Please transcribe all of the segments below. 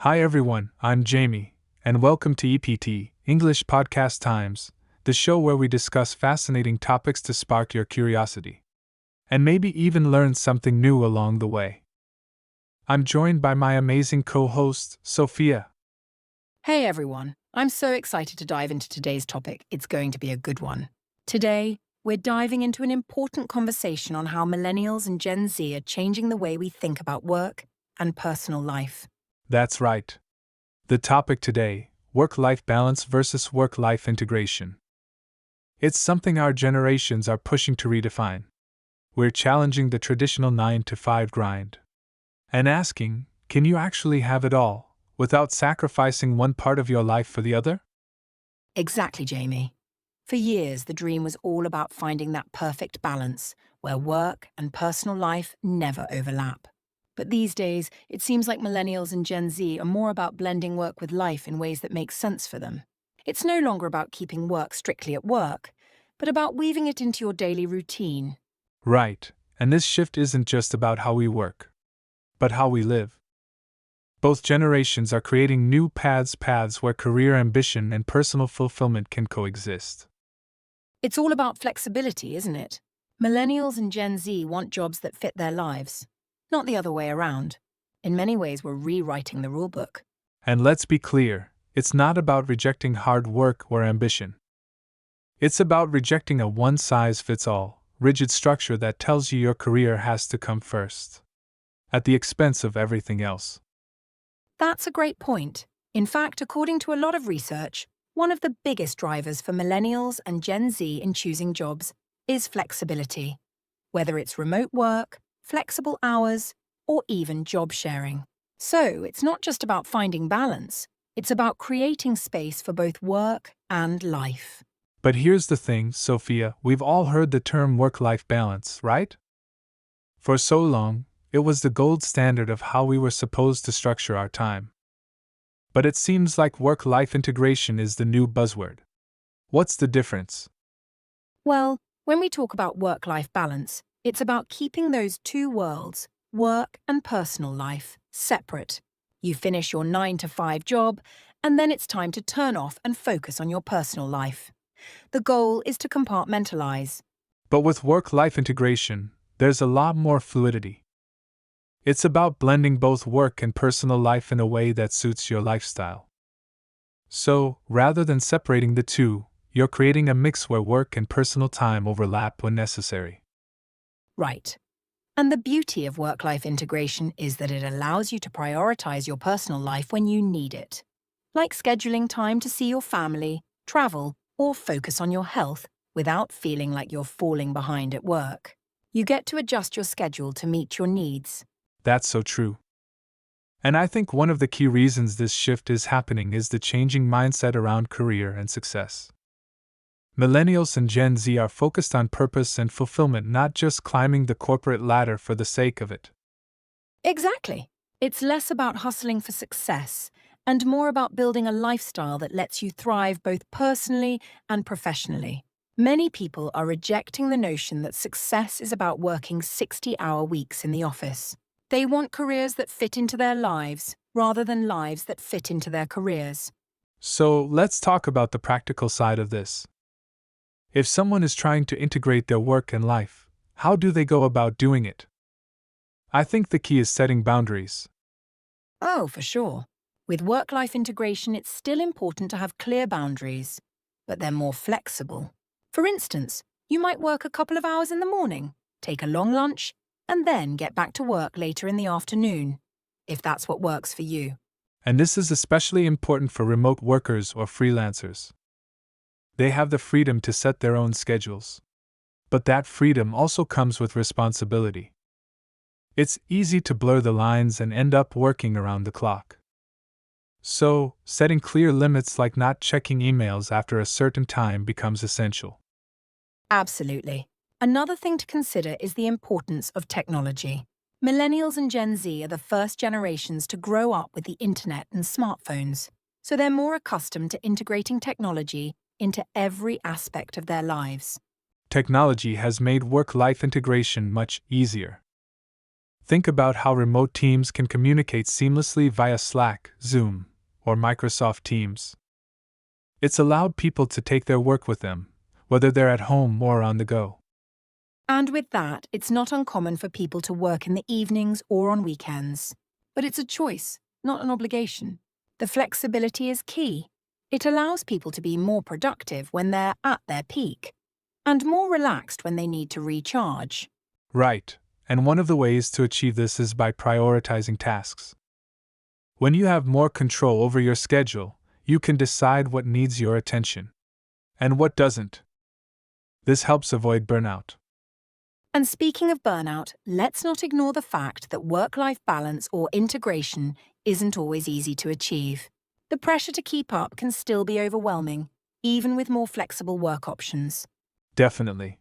Hi everyone, I'm Jamie, and welcome to EPT, English Podcast Times, the show where we discuss fascinating topics to spark your curiosity. And maybe even learn something new along the way. I'm joined by my amazing co-host, Sophia. Hey everyone, I'm so excited to dive into today's topic. It's going to be a good one. Today, we're diving into an important conversation on how millennials and Gen Z are changing the way we think about work and personal life. That's right. The topic today, work-life balance versus work-life integration. It's something our generations are pushing to redefine. We're challenging the traditional 9-to-5 grind. And asking, can you actually have it all, without sacrificing one part of your life for the other? Exactly, Jamie. For years, the dream was all about finding that perfect balance where work and personal life never overlap. But these days, it seems like millennials and Gen Z are more about blending work with life in ways that make sense for them. It's no longer about keeping work strictly at work, but about weaving it into your daily routine. Right, and this shift isn't just about how we work, but how we live. Both generations are creating new paths where career ambition and personal fulfillment can coexist. It's all about flexibility, isn't it? Millennials and Gen Z want jobs that fit their lives, not the other way around. In many ways, we're rewriting the rulebook. And let's be clear, it's not about rejecting hard work or ambition. It's about rejecting a one-size-fits-all, rigid structure that tells you your career has to come first, at the expense of everything else. That's a great point. In fact, according to a lot of research, one of the biggest drivers for millennials and Gen Z in choosing jobs is flexibility, whether it's remote work, flexible hours, or even job sharing. So it's not just about finding balance, it's about creating space for both work and life. But here's the thing, Sophia, we've all heard the term work-life balance, right? For so long, it was the gold standard of how we were supposed to structure our time. But it seems like work-life integration is the new buzzword. What's the difference? Well, when we talk about work-life balance, it's about keeping those two worlds, work and personal life, separate. You finish your 9-to-5 job, and then it's time to turn off and focus on your personal life. The goal is to compartmentalize. But with work-life integration, there's a lot more fluidity. It's about blending both work and personal life in a way that suits your lifestyle. So, rather than separating the two, you're creating a mix where work and personal time overlap when necessary. Right. And the beauty of work-life integration is that it allows you to prioritize your personal life when you need it. Like scheduling time to see your family, travel, or focus on your health without feeling like you're falling behind at work. You get to adjust your schedule to meet your needs. That's so true. And I think one of the key reasons this shift is happening is the changing mindset around career and success. Millennials and Gen Z are focused on purpose and fulfillment, not just climbing the corporate ladder for the sake of it. Exactly. It's less about hustling for success and more about building a lifestyle that lets you thrive both personally and professionally. Many people are rejecting the notion that success is about working 60-hour weeks in the office. They want careers that fit into their lives rather than lives that fit into their careers. So, let's talk about the practical side of this. If someone is trying to integrate their work and life, how do they go about doing it? I think the key is setting boundaries. Oh, for sure. With work-life integration, it's still important to have clear boundaries, but they're more flexible. For instance, you might work a couple of hours in the morning, take a long lunch, and then get back to work later in the afternoon, if that's what works for you. And this is especially important for remote workers or freelancers. They have the freedom to set their own schedules. But that freedom also comes with responsibility. It's easy to blur the lines and end up working around the clock. So, setting clear limits like not checking emails after a certain time becomes essential. Absolutely. Another thing to consider is the importance of technology. Millennials and Gen Z are the first generations to grow up with the internet and smartphones, so they're more accustomed to integrating technology into every aspect of their lives. Technology has made work-life integration much easier. Think about how remote teams can communicate seamlessly via Slack, Zoom, or Microsoft Teams. It's allowed people to take their work with them, whether they're at home or on the go. And with that, it's not uncommon for people to work in the evenings or on weekends. But it's a choice, not an obligation. The flexibility is key. It allows people to be more productive when they're at their peak, and more relaxed when they need to recharge. Right, and one of the ways to achieve this is by prioritizing tasks. When you have more control over your schedule, you can decide what needs your attention and what doesn't. This helps avoid burnout. And speaking of burnout, let's not ignore the fact that work-life balance or integration isn't always easy to achieve. The pressure to keep up can still be overwhelming, even with more flexible work options. Definitely.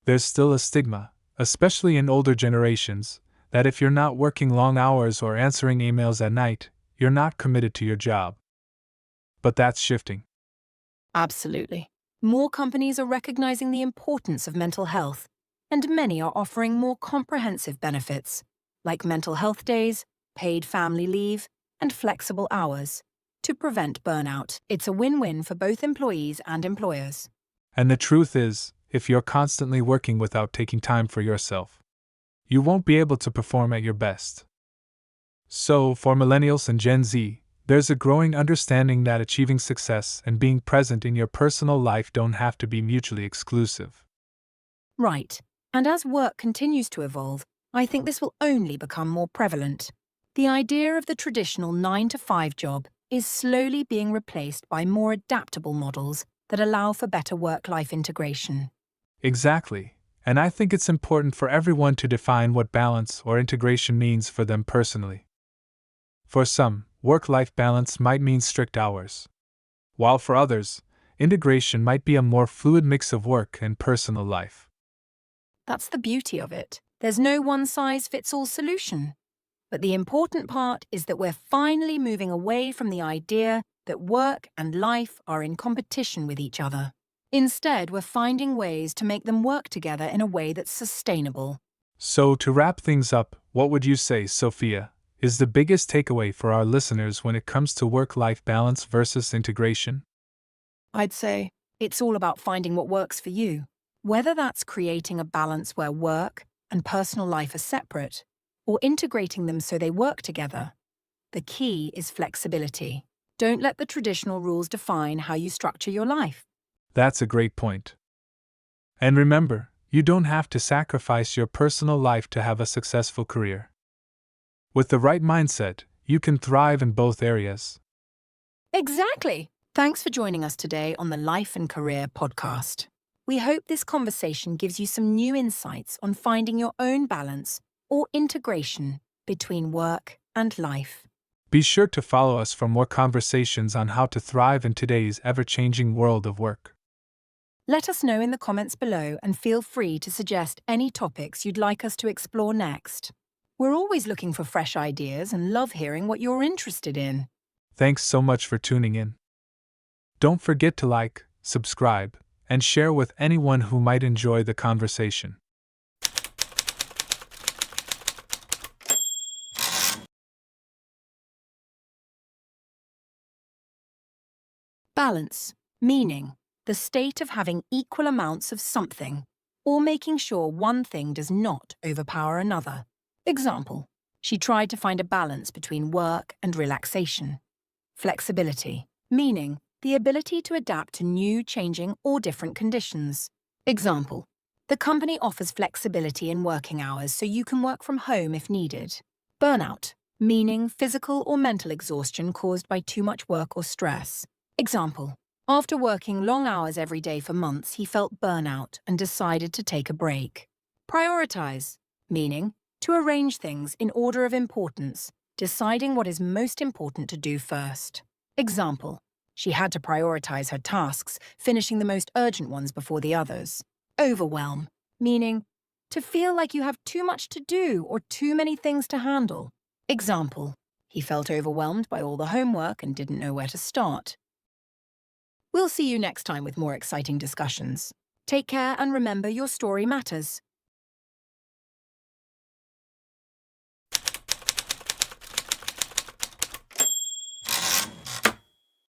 There's still a stigma, especially in older generations, that if you're not working long hours or answering emails at night, you're not committed to your job. But that's shifting. Absolutely. More companies are recognizing the importance of mental health, and many are offering more comprehensive benefits, like mental health days, paid family leave, and flexible hours. To prevent burnout, it's a win-win for both employees and employers. And the truth is, if you're constantly working without taking time for yourself, you won't be able to perform at your best. So, for millennials and Gen Z, there's a growing understanding that achieving success and being present in your personal life don't have to be mutually exclusive. Right. And as work continues to evolve, I think this will only become more prevalent. The idea of the traditional 9-to-5 job is slowly being replaced by more adaptable models that allow for better work-life integration. Exactly, and I think it's important for everyone to define what balance or integration means for them personally. For some, work-life balance might mean strict hours, while for others, integration might be a more fluid mix of work and personal life. That's the beauty of it. There's no one-size-fits-all solution. But the important part is that we're finally moving away from the idea that work and life are in competition with each other. Instead, we're finding ways to make them work together in a way that's sustainable. So, to wrap things up, what would you say, Sophia, is the biggest takeaway for our listeners when it comes to work-life balance versus integration? I'd say it's all about finding what works for you. Whether that's creating a balance where work and personal life are separate, or integrating them so they work together, the key is flexibility. Don't let the traditional rules define how you structure your life. That's a great point. And remember, you don't have to sacrifice your personal life to have a successful career. With the right mindset, you can thrive in both areas. Exactly. Thanks for joining us today on the Life and Career podcast. We hope this conversation gives you some new insights on finding your own balance or integration between work and life. Be sure to follow us for more conversations on how to thrive in today's ever-changing world of work. Let us know in the comments below and feel free to suggest any topics you'd like us to explore next. We're always looking for fresh ideas and love hearing what you're interested in. Thanks so much for tuning in. Don't forget to like, subscribe, and share with anyone who might enjoy the conversation. Balance, meaning the state of having equal amounts of something, or making sure one thing does not overpower another. Example, she tried to find a balance between work and relaxation. Flexibility, meaning the ability to adapt to new, changing, or different conditions. Example, the company offers flexibility in working hours so you can work from home if needed. Burnout, meaning physical or mental exhaustion caused by too much work or stress. Example, after working long hours every day for months, he felt burnout and decided to take a break. Prioritize, meaning to arrange things in order of importance, deciding what is most important to do first. Example, she had to prioritize her tasks, finishing the most urgent ones before the others. Overwhelm, meaning to feel like you have too much to do or too many things to handle. Example, he felt overwhelmed by all the homework and didn't know where to start. We'll see you next time with more exciting discussions. Take care and remember your story matters.